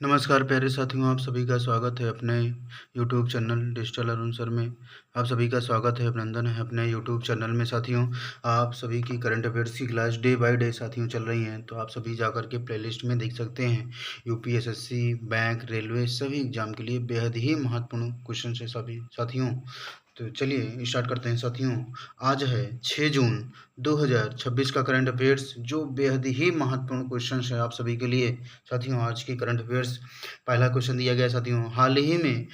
नमस्कार प्यारे साथियों, आप सभी का स्वागत है अपने YouTube channel digital Arun sir में। आप सभी का स्वागत है, अभिनंदन है अपने यूट्यूब चैनल में। साथियों, आप सभी की करंट अफेयर्स की क्लास डे बाय डे साथियों चल रही हैं, तो आप सभी जाकर के प्लेलिस्ट में देख सकते हैं। यूपी एसएससी, बैंक, रेलवे सभी एग्जाम के लिए बेहद ही महत्वपूर्ण क्वेश्चन है सभी साथियों। तो चलिए स्टार्ट करते हैं साथियों। आज है 6 जून 2026 का करंट अफेयर्स, जो बेहद ही महत्वपूर्ण क्वेश्चन है आप सभी के लिए साथियों। आज की करंट अफेयर्स पहला क्वेश्चन दिया गया साथियों। हाल ही में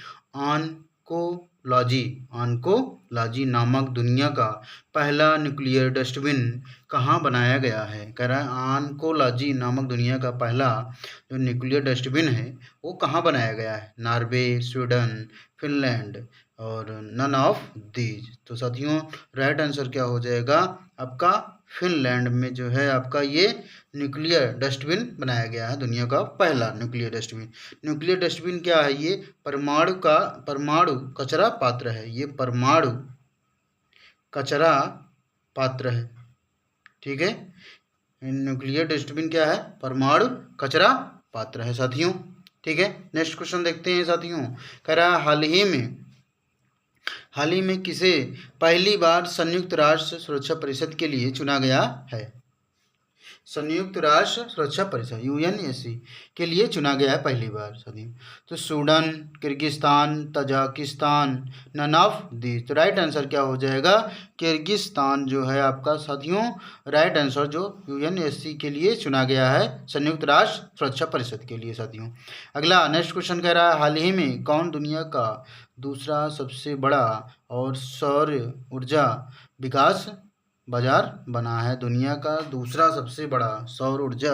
ऑनकोलॉजी नामक दुनिया का पहला न्यूक्लियर डस्टबिन कहाँ बनाया गया है? कह रहा है ऑनकोलॉजी नामक दुनिया का पहला जो न्यूक्लियर डस्टबिन है वो कहाँ बनाया गया है? नॉर्वे, स्वीडन, फिनलैंड और नन ऑफ दीज। तो साथियों राइट आंसर क्या हो जाएगा आपका? फिनलैंड में जो है आपका ये न्यूक्लियर डस्टबिन बनाया गया है, दुनिया का पहला न्यूक्लियर डस्टबिन। न्यूक्लियर डस्टबिन क्या है? ये परमाणु कचरा पात्र है। ये परमाणु कचरा पात्र है, ठीक है। न्यूक्लियर डस्टबिन क्या है? परमाणु कचरा पात्र है साथियों, ठीक है। नेक्स्ट क्वेश्चन देखते हैं साथियों। कह रहा है हाल ही में किसे पहली बार संयुक्त राष्ट्र सुरक्षा परिषद के लिए चुना गया है? संयुक्त राष्ट्र सुरक्षा परिषद यूएनएससी के लिए चुना गया है पहली बार साथियों। तो Sudan, Kyrgyzstan, Tajikistan, none of these. तो राइट आंसर क्या हो जाएगा? किर्गिस्तान जो है आपका साथियों राइट आंसर, जो यूएनएससी के लिए चुना गया है संयुक्त राष्ट्र सुरक्षा परिषद के लिए साथियों। अगला नेक्स्ट क्वेश्चन कह रहा है हाल ही में कौन दुनिया का दूसरा सबसे बड़ा और सौर ऊर्जा विकास बाजार बना है? दुनिया का दूसरा सबसे बड़ा सौर ऊर्जा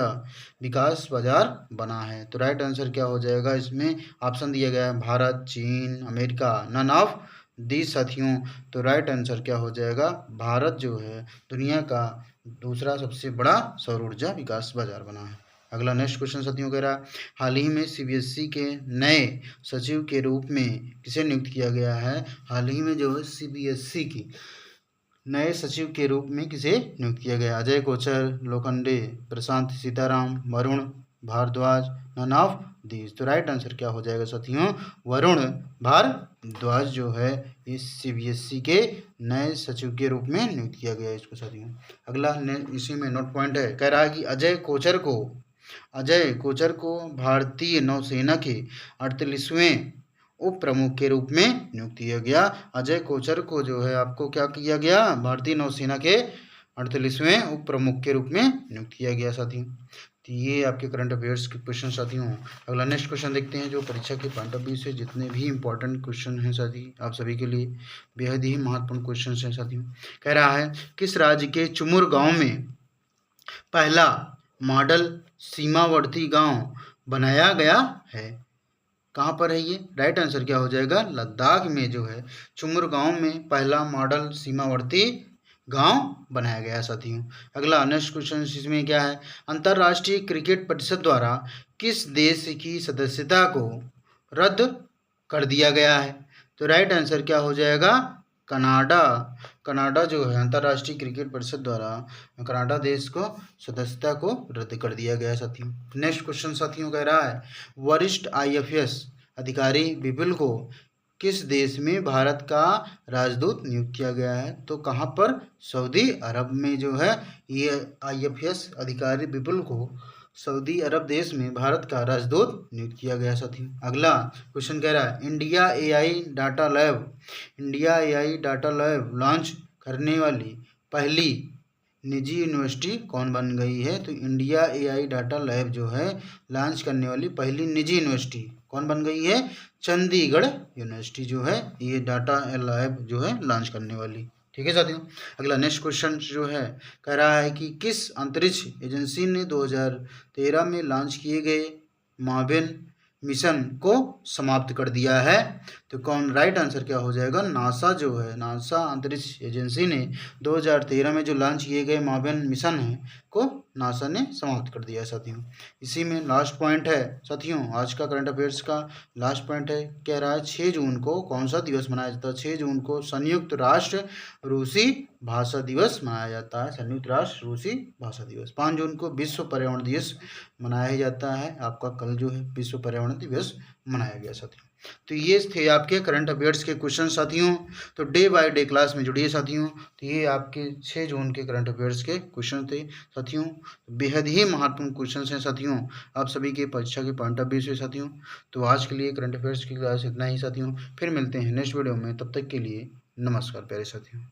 विकास बाजार बना है। तो राइट आंसर क्या हो जाएगा? इसमें ऑप्शन दिया गया है भारत, चीन, अमेरिका, नन ऑफ दी साथियों। तो राइट आंसर क्या हो जाएगा? भारत जो है दुनिया का दूसरा सबसे बड़ा सौर ऊर्जा विकास बाजार बना है। अगला नेक्स्ट क्वेश्चन साथियों कह रहा है हाल ही में सीबीएसई के नए सचिव के रूप में किसे नियुक्त किया गया है? हाल ही में जो है सीबीएसई की नए सचिव के रूप में किसे नियुक्त किया गया? Ajay Kochhar, Lokhande, Prashant Sitaram, Varun Bhardwaj, none of these. तो राइट आंसर क्या हो जाएगा साथियों? वरुण भारद्वाज जो है इस सीबीएसई के नए सचिव के रूप में नियुक्त किया गया है इसको साथियों। अगला इसी में नोट पॉइंट है, कह रहा है कि अजय कोचर को भारतीय नौसेना के 48वें उप प्रमुख के रूप में नियुक्त किया गया। अजय कोचर को जो है आपको क्या किया गया? भारतीय नौसेना के 48वें उप प्रमुख के रूप में नियुक्त किया गया साथियों। तो ये आपके करंट अफेयर्स के क्वेश्चन साथियों। अगला नेक्स्ट क्वेश्चन देखते हैं, जो परीक्षा के पॉइंट ऑफ व्यू से जितने भी इंपॉर्टेंट क्वेश्चन हैं साथी आप सभी के लिए बेहद ही महत्वपूर्ण क्वेश्चन हैं साथियों। कह रहा है किस राज्य के चुमुर गांव में पहला मॉडल सीमावर्ती गांव बनाया गया है? कहाँ पर है ये? राइट आंसर क्या हो जाएगा? लद्दाख में जो है चुमुर गांव में पहला मॉडल सीमावर्ती गांव बनाया गया साथियों। अगला नेक्स्ट क्वेश्चन इसमें क्या है? अंतर्राष्ट्रीय क्रिकेट परिषद द्वारा किस देश की सदस्यता को रद्द कर दिया गया है? तो राइट आंसर क्या हो जाएगा? कनाडा जो है अंतर्राष्ट्रीय क्रिकेट परिषद द्वारा कनाडा देश को सदस्यता को रद्द कर दिया गया साथियों। नेक्स्ट क्वेश्चन साथियों कह रहा है वरिष्ठ आईएफएस अधिकारी विपुल को किस देश में भारत का राजदूत नियुक्त किया गया है? तो कहाँ पर? सऊदी अरब में जो है ये आईएफएस अधिकारी विपुल को सऊदी अरब देश में भारत का राजदूत नियुक्त किया गया साथी। अगला क्वेश्चन कह रहा है India AI data lab launch करने वाली पहली निजी यूनिवर्सिटी कौन बन गई है? तो इंडिया एआई डाटा लैब जो है लॉन्च करने वाली पहली निजी यूनिवर्सिटी कौन बन गई है? चंडीगढ़ यूनिवर्सिटी जो है ये डाटा लैब जो है लॉन्च करने वाली, ठीक है साथियों। अगला नेक्स्ट क्वेश्चन जो है कह रहा है कि किस अंतरिक्ष एजेंसी ने 2013 में लॉन्च किए गए माविन मिशन को समाप्त कर दिया है? तो कौन? राइट आंसर क्या हो जाएगा? नासा जो है नासा अंतरिक्ष एजेंसी ने 2013 में जो लॉन्च किए गए माविन मिशन है को नासा ने समाप्त कर दिया है साथियों। इसी में लास्ट पॉइंट है साथियों, आज का करंट अफेयर्स का लास्ट पॉइंट है, कह रहा है 6 जून को कौन सा दिवस मनाया जाता है? 6 जून को संयुक्त राष्ट्र रूसी भाषा दिवस मनाया जाता है, संयुक्त राष्ट्र रूसी भाषा दिवस। 5 जून को विश्व पर्यावरण दिवस मनाया जाता है, आपका कल जो है विश्व पर्यावरण दिवस मनाया गया साथियों। तो ये थे आपके करंट अफेयर्स के क्वेश्चन साथियों। तो डे बाय डे क्लास में जुड़िए साथियों। तो ये आपके 6 जून के करंट अफेयर्स के क्वेश्चन थे साथियों, बेहद ही महत्वपूर्ण क्वेश्चन हैं साथियों, आप सभी के परीक्षा के पॉइंट ऑफ व्यू से साथियों। तो आज के लिए करंट अफेयर्स की क्लास इतना ही साथियों, फिर मिलते हैं नेक्स्ट वीडियो में, तब तक के लिए नमस्कार प्यारे साथियों।